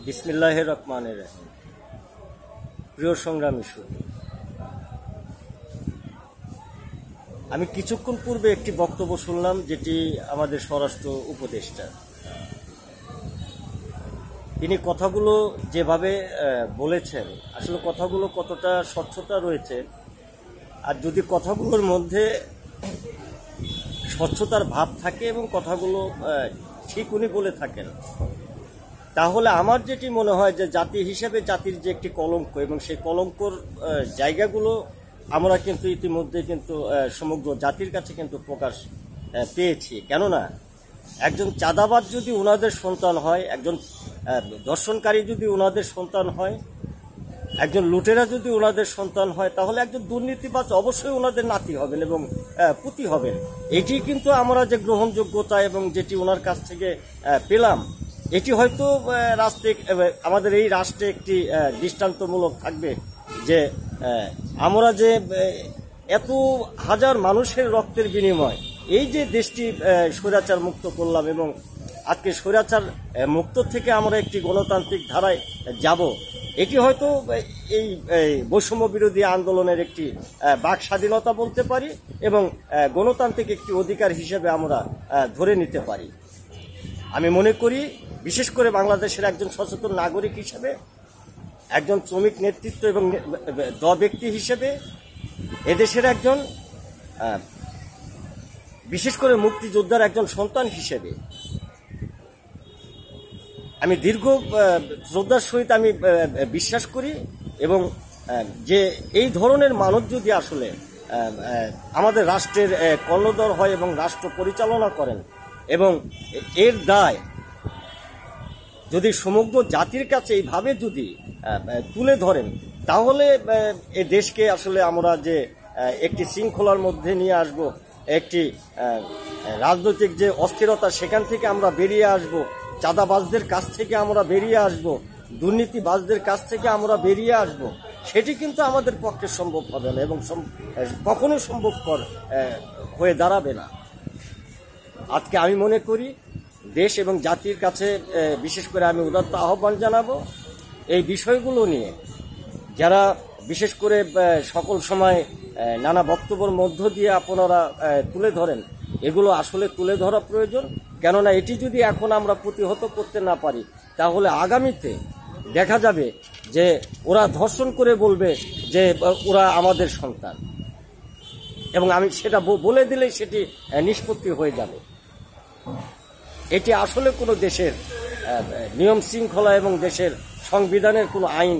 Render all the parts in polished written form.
বিসমিল্লাহির রহমানির রহিম। প্রিয় সংগ্রামী সুধী, আমি কিছুক্ষণ পূর্বে একটি বক্তব্য শুনলাম, যেটি আমাদের স্বরাষ্ট্র উপদেষ্টা, তিনি কথাগুলো যেভাবে বলেছেন, আসলে কথাগুলো কতটা স্বচ্ছতা রয়েছে, আর যদি কথাগুলোর মধ্যে স্বচ্ছতার ভাব থাকে এবং কথাগুলো ঠিক উনি বলে থাকেন, তাহলে আমার যেটি মনে হয় যে জাতি হিসেবে জাতির যে একটি কলঙ্ক, এবং সেই কলঙ্কর জায়গাগুলো আমরা কিন্তু ইতিমধ্যে কিন্তু সমগ্র জাতির কাছে কিন্তু প্রকাশ পেয়েছি। কেননা একজন চাঁদাবাজ যদি ওনাদের সন্তান হয়, একজন দর্শনকারী যদি ওনাদের সন্তান হয়, একজন লুটেরা যদি ওনাদের সন্তান হয়, তাহলে একজন দুর্নীতিবাজ অবশ্যই ওনাদের নাতি হবেন এবং পুতি হবেন। এটি কিন্তু আমরা যে গ্রহণযোগ্যতা এবং যেটি ওনার কাছ থেকে পেলাম, এটি হয়তো আমাদের এই রাষ্ট্রে একটি দৃষ্টান্তমূলক থাকবে যে আমরা যে এত হাজার মানুষের রক্তের বিনিময় এই যে দেশটি স্বৈরাচার মুক্ত করলাম, এবং আজকে স্বৈরাচার মুক্ত থেকে আমরা একটি গণতান্ত্রিক ধারায় যাব, এটি হয়তো এই বৈষম্য বিরোধী আন্দোলনের একটি বাক স্বাধীনতা বলতে পারি, এবং গণতান্ত্রিক একটি অধিকার হিসেবে আমরা ধরে নিতে পারি। আমি মনে করি, বিশেষ করে বাংলাদেশের একজন সচেতন নাগরিক হিসেবে, একজন শ্রমিক নেতৃত্ব এবং ব্যক্তি হিসেবে, এদেশের একজন বিশেষ করে মুক্তিযোদ্ধার একজন সন্তান হিসেবে আমি দীর্ঘ শ্রদ্ধার সহিত আমি বিশ্বাস করি, এবং যে এই ধরনের মানুষ যদি আসলে আমাদের রাষ্ট্রের কর্ণধর হয় এবং রাষ্ট্র পরিচালনা করেন, এবং এর দায় যদি সমগ্র জাতির কাছে এইভাবে যদি তুলে ধরেন, তাহলে এই দেশকে আসলে আমরা যে একটি শৃঙ্খলার মধ্যে নিয়ে আসব, একটি রাজনৈতিক যে অস্থিরতা সেখান থেকে আমরা বেরিয়ে আসব, চাঁদাবাজদের কাছ থেকে আমরা বেরিয়ে আসব, দুর্নীতিবাজদের কাছ থেকে আমরা বেরিয়ে আসব, সেটি কিন্তু আমাদের পক্ষে সম্ভব হবে না এবং কখনো সম্ভবপর হয়ে দাঁড়াবে না। আজকে আমি মনে করি দেশ এবং জাতির কাছে বিশেষ করে আমি উদাত্ত আহ্বান জানাবো, এই বিষয়গুলো নিয়ে যারা বিশেষ করে সকল সময় নানা বক্তব্যের মধ্য দিয়ে আপনারা তুলে ধরেন, এগুলো আসলে তুলে ধরা প্রয়োজন। কেননা এটি যদি এখন আমরা প্রতিহত করতে না পারি, তাহলে আগামীতে দেখা যাবে যে ওরা ধর্ষণ করে বলবে যে ওরা আমাদের সন্তান, এবং আমি সেটা বলে দিলেই সেটি নিষ্পত্তি হয়ে যাবে। এটি আসলে কোনো দেশের নিয়ম শৃঙ্খলা এবং দেশের সংবিধানের কোনো আইন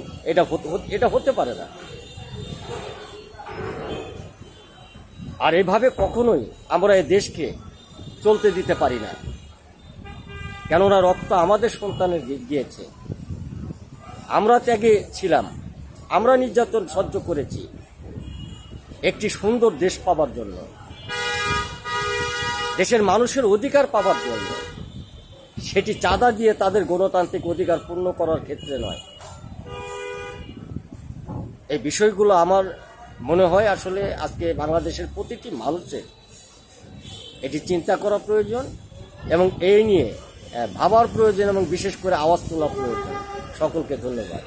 এটা হতে পারে না। আর এভাবে কখনোই আমরা এই দেশকে চলতে দিতে পারি না, কেননা রক্ত আমাদের সন্তানের গিয়েছে, আমরা ত্যাগে ছিলাম, আমরা নির্যাতন সহ্য করেছি একটি সুন্দর দেশ পাবার জন্য, দেশের মানুষের অধিকার পাবার জন্য, সেটি চাঁদা দিয়ে তাদের গণতান্ত্রিক অধিকার পূর্ণ করার ক্ষেত্রে নয়। এই বিষয়গুলো আমার মনে হয় আসলে আজকে বাংলাদেশের প্রতিটি মানুষের এটি চিন্তা করা প্রয়োজন, এবং এই নিয়ে ভাবার প্রয়োজন, এবং বিশেষ করে আওয়াজ তোলা প্রয়োজন। সকলকে ধন্যবাদ।